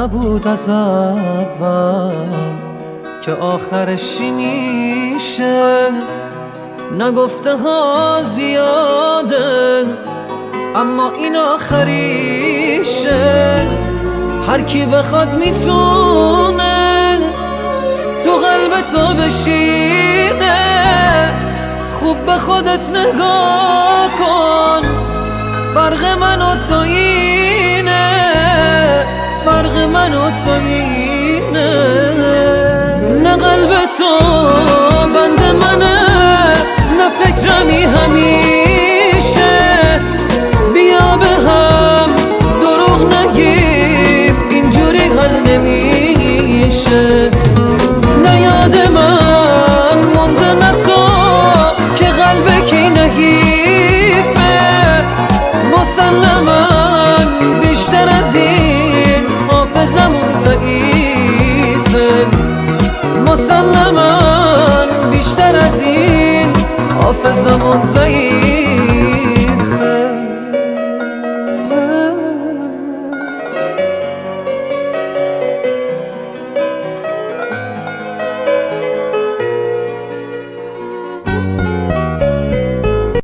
نبود از اول که آخرش چی میشه. نگفته ها زیاده اما این آخریشه. هر کی بخواد میتونه تو قلب تو بشینه. خوب به خودت نگاه کن، فرق من و تو اینه، فرق من و تو اینه. نه قلب تو بند منه نه فکرمی همیشه. بیا به هم دروغ نگیم اینجوری حل نمیشه. نه یاد من مونده نه تو که قلب کی نحیفه. مسلما بیشتر از این حافظمون ضعیفه. مسلما بیشتر از این حافظمون ضعیفه.